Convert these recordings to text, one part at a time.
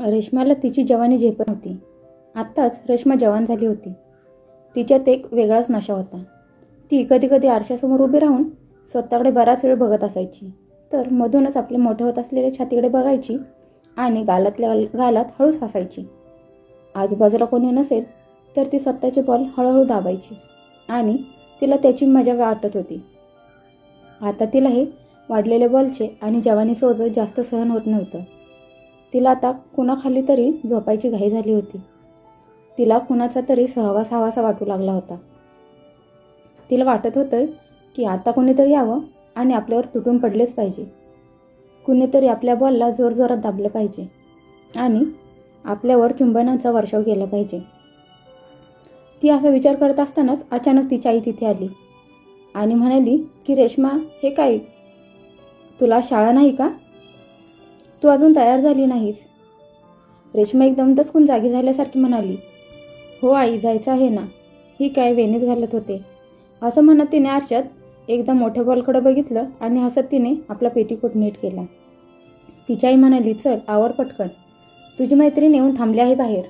रेश्माला तिची जवानी झेपत होती. आत्ताच रेश्मा जवान झाली होती. तिच्यात एक वेगळाच नशा होता. ती कधी कधी आरशासमोर उभी राहून स्वतःकडे बराच वेळ बघत असायची, तर मधूनच आपले मोठे होत असलेल्या छातीकडे बघायची आणि गालातल्या गालात हळूच हसायची. आजूबाजूला कोणी नसेल तर ती स्वतःचे बॉल हळूहळू दाबायची आणि तिला त्याची मजा वाटत होती. आता तिला हे वाढलेले बॉलचे आणि जवानीचं ओझं जास्त सहन होत नव्हतं. तिला आता कुणाखाली तरी झोपायची घाई झाली होती. तिला कुणाचा तरी सहवास हवासा वाटू लागला होता. तिला वाटत होतं की आता कुणीतरी यावं आणि आपल्यावर तुटून पडलेच पाहिजे. कुणीतरी आपल्या बॉलला जोरजोरात दाबलं पाहिजे आणि आपल्यावर चुंबनाचा वर्षाव केला पाहिजे. ती असा विचार करत असतानाच अचानक तिची आई तिथे आली आणि म्हणाली की रेश्मा, हे काय, तुला शाळा नाही का? तू अजून तयार झाली नाहीस. रेश्मा एकदम दचकून जागी झाल्यासारखी म्हणाली, हो आई, जायचं आहे ना. ही काय, वेणीच घालत होते. असं म्हणत तिने आरशात एकदा मोठ्या बॉलकडे बघितलं आणि हसत तिने आपला पेटीकोट नीट केला. तिची आई म्हणाली, चल आवर पटकन, तुझी मैत्रीण येऊन थांबली आहे बाहेर.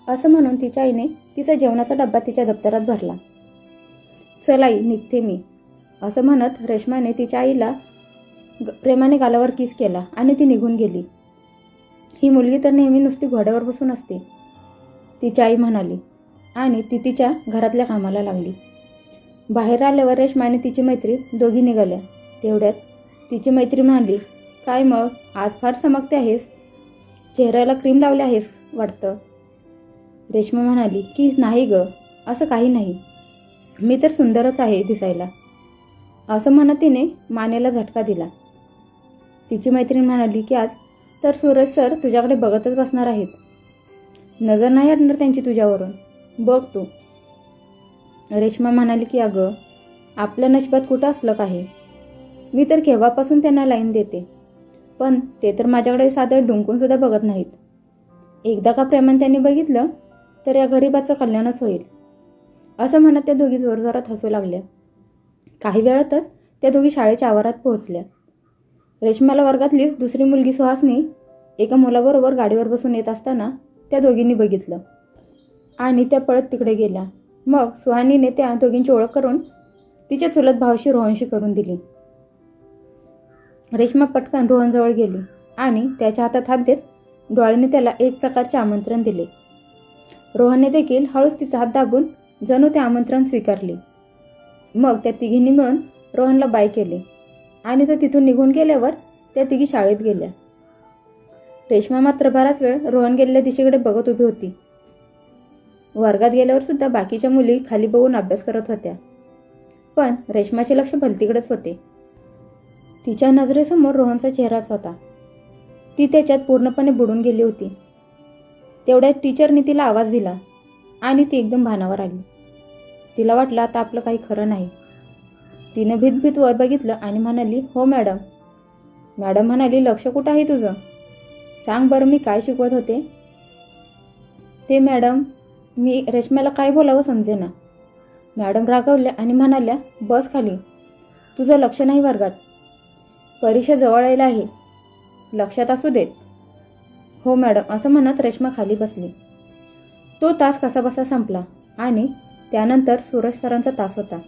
असं म्हणून तिच्या आईने तिचा जेवणाचा डब्बा तिच्या दप्तरात भरला. चल आई, निघते मी. असं म्हणत रेश्माने तिच्या आईला प्रेमाने गालावर किस केला आणि ती निघून गेली. ही मुलगी तर नेहमी नुसती घोड्यावर बसून असते, तिची आई म्हणाली आणि ती तिच्या घरातल्या कामाला लागली. बाहेर आल्यावर रेश्मा आणि तिची मैत्रीण दोघी निघाल्या. तेवढ्यात तिची मैत्रीण म्हणाली, काय मग, आज फार चमकते आहेस, चेहऱ्याला क्रीम लावली आहेस वाटतं. रेश्मा म्हणाली की नाही ग, असं काही नाही, मी तर सुंदरच आहे दिसायला. असं म्हणत तिने मानेला झटका दिला. तिची मैत्रीण म्हणाली की आज तर सूरज सर तुझ्याकडे बघतच बसणार आहेत. नजर नाही हटणार त्यांची तुझ्यावरून, बघ तू. रेश्मा म्हणाली की अगं, आपल्या नशिबात कुठं असलं आहे, मी तर केव्हापासून त्यांना लाईन देते, पण ते तर माझ्याकडे साधं डुंकून सुद्धा बघत नाहीत. एकदा का प्रेमाने त्यांनी बघितलं तर या गरीबाचं कल्याणच होईल. असं म्हणत त्या दोघी जोरजोरात हसू लागल्या. काही वेळातच त्या दोघी शाळेच्या आवारात पोहोचल्या. रेश्माला वर्गातलीच दुसरी मुलगी सुहासनी एका मुलाबरोबर गाडीवर बसून येत असताना त्या दोघींनी बघितलं आणि त्या पळत तिकडे गेल्या. मग सुहानीने त्या दोघींची ओळख करून तिच्या चुलत भावाशी रोहनशी करून दिली. रेश्मा पटकन रोहनजवळ गेली आणि त्याच्या हातात हात देत डोळ्याने त्याला एक प्रकारचे आमंत्रण दिले. रोहनने देखील हळूच तिचा हात दाबून जणू ते आमंत्रण स्वीकारले. मग त्या तिघींनी मिळून रोहनला बाय केले आणि तो तिथून निघून गेल्यावर त्या तिघी शाळेत गेल्या. रेश्मा मात्र बराच वेळ रोहन गेलेल्या दिशेकडे बघत उभी होती. वर्गात गेल्यावर सुद्धा बाकीच्या मुली खाली बघून अभ्यास करत होत्या, पण रेश्माचे लक्ष भलतीकडेच होते. तिच्या नजरेसमोर रोहनचा चेहराच होता. ती त्याच्यात पूर्णपणे बुडून गेली होती. तेवढ्यात टीचरने तिला आवाज दिला आणि ती एकदम भानावर आली. तिला वाटलं आता आपलं काही खरं नाही. तिने भीत वर बघितलं आणि म्हणाली, हो मॅडम. मॅडम म्हणाली, लक्ष कुठं आहे तुझं, सांग बरं मी काय शिकवत होते ते. मॅडम, मी रेश्माला काय बोलावं समजेना. मॅडम रागावल्या आणि म्हणाल्या, बस खाली, तुझं लक्ष नाही वर्गात, परीक्षा जवळ यायला आहे, लक्षात असू देत. हो मॅडम. असं म्हणत रेश्मा खाली बसली. तो तास कसाबसा संपला आणि त्यानंतर सूरज सरांचा तास होता.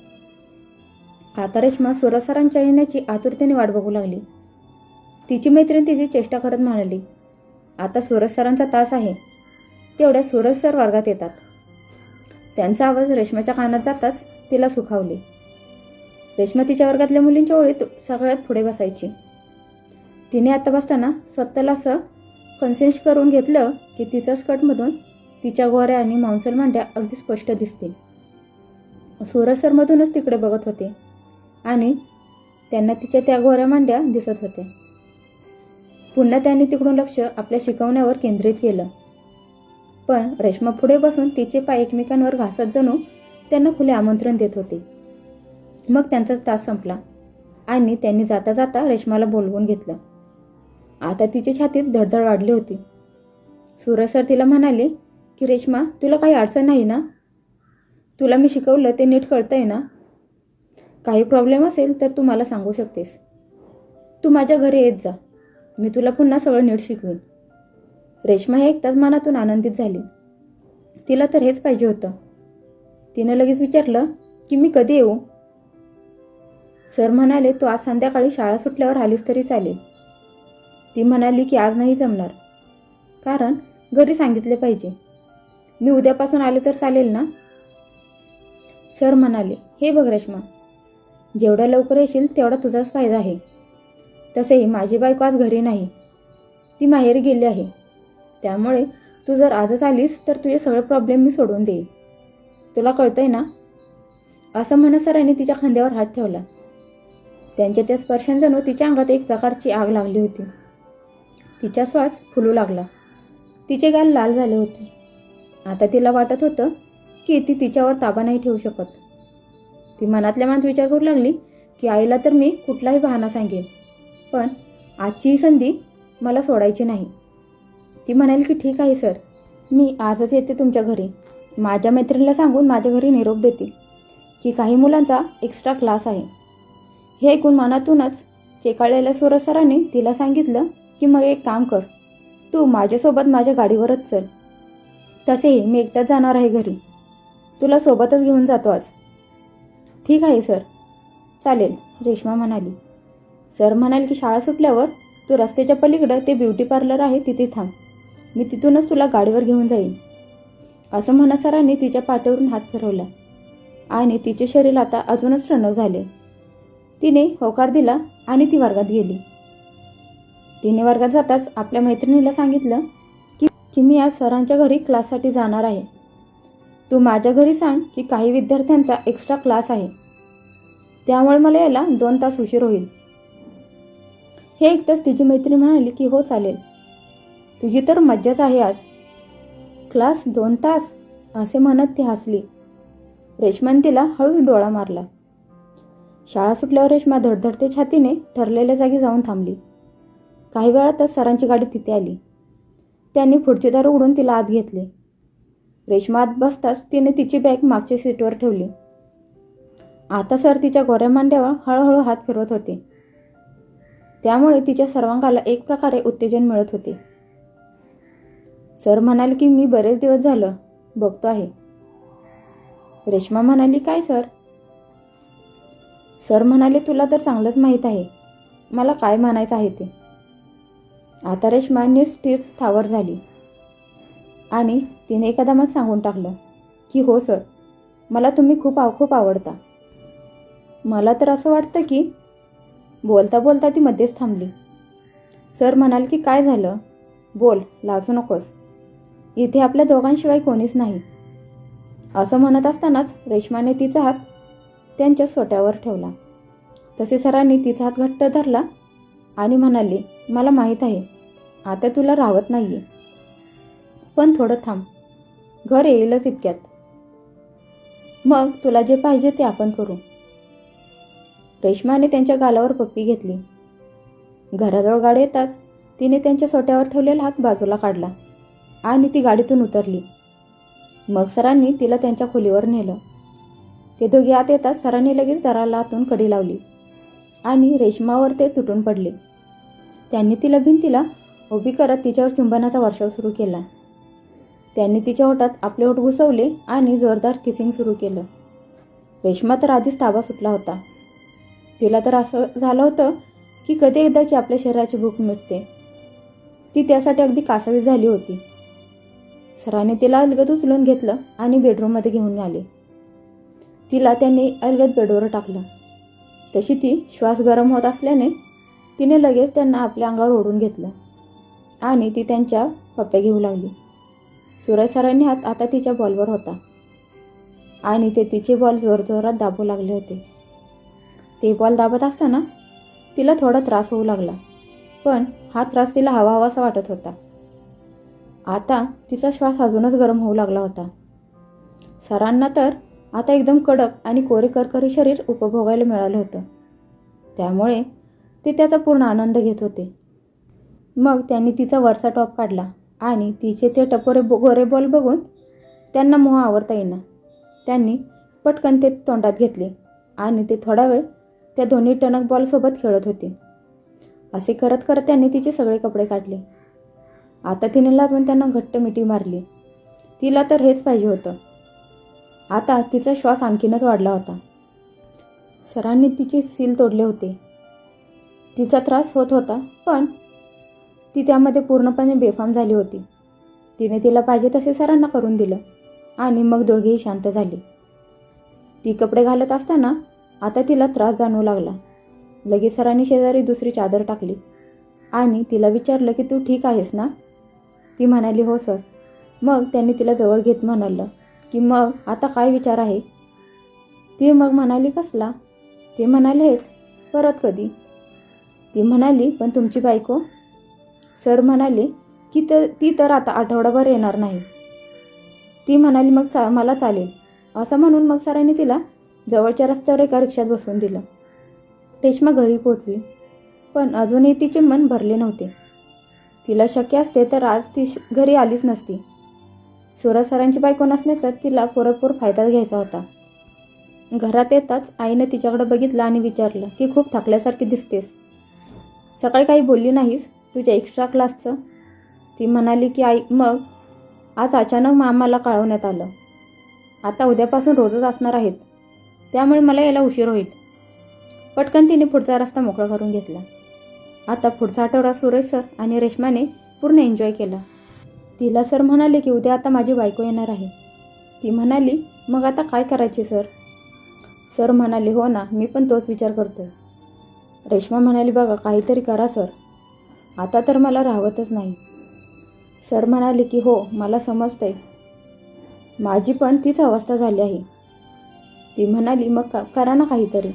आता रेश्मा सूरज सरांच्या येण्याची आतुरतेने वाट बघू लागली. तिची मैत्रीण तिची चेष्टा करत म्हणाली, आता सूरज सरांचा तास आहे. तेवढ्या सूरज सर वर्गात येतात. त्यांचा आवाज रेश्माच्या कानात जाताच तिला सुखावले. रेश्मा तिच्या वर्गातल्या मुलींच्या ओळीत सगळ्यात पुढे बसायची. तिने आता बसताना स्वतःला असं कन्सेन्स करून घेतलं की तिच्या स्कर्टमधून तिच्या गोऱ्या आणि मांसल मांड्या अगदी स्पष्ट दिसतील. सूरज सर मधूनच तिकडे बघत होते आणि त्यांना तिच्या त्या गोऱ्या मांड्या दिसत होत्या. पुन्हा त्यांनी तिकडून लक्ष आपल्या शिकवण्यावर केंद्रित केलं, पण रेश्मा पुढे बसून तिचे पाय एकमेकांवर घासत जणू त्यांना खुले आमंत्रण देत होते. मग त्यांचा तास संपला आणि त्यांनी जाता जाता रेश्माला बोलवून घेतलं. आता तिची छातीत धडधड वाढली होती. सूरज सर तिला म्हणाले की रेश्मा, तुला काही अडचण नाही ना, तुला मी शिकवलं ते नीट कळतंय ना, काही प्रॉब्लेम असेल तर तू मला सांगू शकतेस. तू माझ्या घरी येत जा, मी तुला पुन्हा सगळं नीट शिकवेन. रेश्मा हे एकटाच मनातून आनंदित झाली. तिला तर हेच पाहिजे होतं. तिनं लगेच विचारलं की मी कधी येऊ? सर म्हणाले तू आज संध्याकाळी शाळा सुटल्यावर आलीस तरी चालेल. ती म्हणाली की आज नाही जमणार, कारण घरी सांगितले पाहिजे. मी उद्यापासून आले तर चालेल ना? सर म्हणाले हे बघ रेश्मा, जेवढ्या लवकर येशील तेवढा तुझाच फायदा आहे. तसेही माझी बायको आज घरी नाही, ती माहेरी गेली आहे. त्यामुळे तू जर आजच आलीस तर तुझे सगळे प्रॉब्लेम मी सोडवून देईन. तुला कळतंय ना? असं म्हणत सरांनी तिच्या खांद्यावर हात ठेवला. त्यांच्या त्या स्पर्शाने जणू तिच्या अंगात एक प्रकारची आग लागली होती. तिचा श्वास फुलू लागला. तिचे गाल लाल झाले होते. आता तिला वाटत होतं की ती तिच्यावर ताबा नाही ठेवू शकत. ती मनातल्या मनात विचार करू लागली की आईला तर मी कुठलाही बहाणा सांगेन, पण आजची ही संधी मला सोडायची नाही. ती म्हणाली की ठीक आहे सर, मी आजच येते तुमच्या घरी. माझ्या मैत्रिणीला सांगून माझ्या घरी निरोप देते की काही मुलांचा एक्स्ट्रा क्लास आहे. हे ऐकून मनातूनच चेकाळलेल्या सूरज सरांनी तिला सांगितलं की मग एक काम कर, तू माझ्यासोबत माझ्या गाडीवरच चल. तसेही मी एकटाच जाणार आहे घरी, तुला सोबतच घेऊन जातो आज. ठीक आहे सर, चालेल, रेश्मा म्हणाली. सर म्हणाले की शाळा सुटल्यावर तू रस्त्याच्या पलीकडं ते ब्युटी पार्लर आहे तिथे थांब, मी तिथूनच तुला गाडीवर घेऊन जाईन. असं म्हणत सरांनी तिच्या पाठीवरून हात फिरवला आणि तिचे शरीर आता अजूनच टणक झाले. तिने होकार दिला आणि ती वर्गात गेली. तिने वर्गात जाताच आपल्या मैत्रिणीला सांगितलं की मी आज सरांच्या घरी क्लाससाठी जाणार आहे. तू माझ्या घरी सांग की काही विद्यार्थ्यांचा एक्स्ट्रा क्लास आहे, त्यामुळे मला यायला 2 तास उशीर होईल. हे ऐकताच तिची मैत्रीण म्हणाली की हो चालेल, तुझी तर मज्जाच आहे आज. क्लास 2 तास असे म्हणत ती हसली. रेश्माने तिला हळूच डोळा मारला. शाळा सुटल्यावर रेश्मा धडधडते छातीने ठरलेल्या जागी जाऊन थांबली. काही वेळातच सरांची गाडी तिथे आली. त्यांनी पुढचे दार उघडून तिला आत घेतले. रेश्मा आत बसताच तिने तिची बॅग मागच्या सीटवर ठेवली. आता सर तिच्या गोऱ्या मांड्यावर हळूहळू हात फिरवत होते, त्यामुळे तिच्या सर्वांगाला एक प्रकारे उत्तेजन मिळत होते. सर म्हणाले की मी बरेच दिवस झालं बघतो आहे. रेश्मा म्हणाली काय सर? सर म्हणाले तुला तर चांगलंच माहीत आहे मला काय म्हणायचं आहे ते. आता रेश्मा नीट स्थिर स्थावर झाली आणि तिने एका दमात सांगून टाकलं की हो सर, मला तुम्ही खूप आवडता. मला तर असं वाटतं की बोलता बोलता ती मध्येच थांबली. सर म्हणाल की काय झालं, बोल, लाजू नकोस, इथे आपल्या दोघांशिवाय कोणीच नाही. असं म्हणत असतानाच रेश्माने तिचा हात त्यांच्या सोट्यावर ठेवला. तसे सरांनी तिचा हात घट्ट धरला आणि म्हणाले मला माहीत आहे आता तुला राहत नाहीये, पण थोडं थांब, घर येईलच इतक्यात, मग तुला जे पाहिजे ते आपण करू. रेश्माने त्यांच्या गालावर पप्पी घेतली. घराजवळ गाडी येताच तिने त्यांच्या सोट्यावर ठेवलेला हात बाजूला काढला आणि ती गाडीतून उतरली. मग सरांनी तिला त्यांच्या खोलीवर नेलं. ते दोघे आत येताच सरांनी लगेच दाराला आतून कडी लावली आणि रेश्मावर ते तुटून पडले. त्यांनी तिला भिंतीला उभी करत तिच्यावर चुंबनाचा वर्षाव सुरू केला. त्यांनी तिच्या ओठात आपले ओठ घुसवले आणि जोरदार किसिंग सुरू केलं. रेश्मा तर आधीच ताबा सुटला होता. तिला तर असं झालं होतं की कधी एकदाची आपल्या शरीराची भूक मिटते. ती त्यासाठी अगदी कासावीस झाली होती. सरांनी तिला अलगद उचलून घेतलं आणि बेडरूममध्ये घेऊन आले. तिला त्यांनी अलगद बेडवर टाकलं. तशी ती श्वास गरम होत असल्याने तिने लगेच त्यांना आपल्या अंगावर ओढून घेतलं आणि ती त्यांच्या पप्प्या घेऊ लागली. सूरज सरांनी हात आता तिच्या बॉलवर होता आणि ते तिचे बॉल जोरजोरात दाबू लागले होते. ते बॉल दाबत असताना तिला थोडा त्रास होऊ लागला, पण हा त्रास तिला हवाहवासा वाटत होता. आता तिचा श्वास अजूनच गरम होऊ लागला होता. सरांना तर आता एकदम कडक आणि कोरे करकरी शरीर उपभोगायला मिळालं होतं, त्यामुळे ते त्याचा पूर्ण आनंद घेत होते. मग त्यांनी तिचा वरचा टॉप काढला आणि तिचे ते टपोरे गोरे बॉल बघून त्यांना मोह आवरता येईना. त्यांनी पटकन ते तोंडात घेतले आणि ते थोडा वेळ त्या दोन्ही टणक बॉलसोबत खेळत होते. असे करत करत त्यांनी तिचे सगळे कपडे काढले आता तिने लाजून त्यांना घट्ट मिठी मारली. तिला तर हेच पाहिजे होतं. आता तिचा श्वास आणखीनच वाढला होता. सरांनी तिचे सील तोडले होते. तिचा त्रास होत होता, पण ती त्यामध्ये पूर्णपणे बेफाम झाली होती. तिने तिला पाहिजे तसे सरांना करून दिलं आणि मग दोघेही शांत झाले. ती कपडे घालत असताना आता तिला त्रास जाणवू लागला. लगेच सरांनी शेजारी दुसरी चादर टाकली आणि तिला विचारलं की तू ठीक आहेस ना? ती म्हणाली हो सर. मग त्यांनी तिला जवळ घेत म्हणालं की मग आता काय विचार आहे? ती मग म्हणाली कसला? ते म्हणाले हेच. परत कधी? ती म्हणाली पण तुमची बायको? सर म्हणाले की ती तर आता आठवडाभर येणार नाही. ती म्हणाली मग मला चालेल. असं म्हणून मग सरांनी तिला जवळच्या रस्त्यावर एका रिक्षात बसवून दिलं. रेश्मा घरी पोहोचली, पण अजूनही तिचे मन भरले नव्हते. तिला शक्य असते तर आज ती घरी आलीच नसती. सूरज सरांची बायको नसण्याचा तिला पुरेपूर फायदा घ्यायचा होता. घरात येताच आईने तिच्याकडे बघितलं आणि विचारलं की खूप थकल्यासारखी दिसतेस. सकाळी काही बोलली नाहीस तुझ्या एक्स्ट्रा क्लासचं? ती म्हणाली की आई मग आज अचानक मामाला कळवण्यात आलं. आता उद्यापासून रोजच असणार आहेत, त्यामुळे मला यायला उशीर होईल. पटकन तिने पुढचा रस्ता मोकळा करून घेतला. आता पुढचा आठवडा सूरज सर आणि रेश्माने पूर्ण एन्जॉय केला. तिला सर म्हणाले की उद्या आता माझी बायको येणार आहे. ती म्हणाली मग आता काय करायचे सर? सर म्हणाले हो ना, मी पण तोच विचार करतोय. रेश्मा म्हणाली बघा काहीतरी करा सर, आता तर मला राहवतच नाही. सर म्हणाले की हो मला समजतंय, माझी पण तीच अवस्था झाली आहे. ती म्हणाली मग करा ना काहीतरी.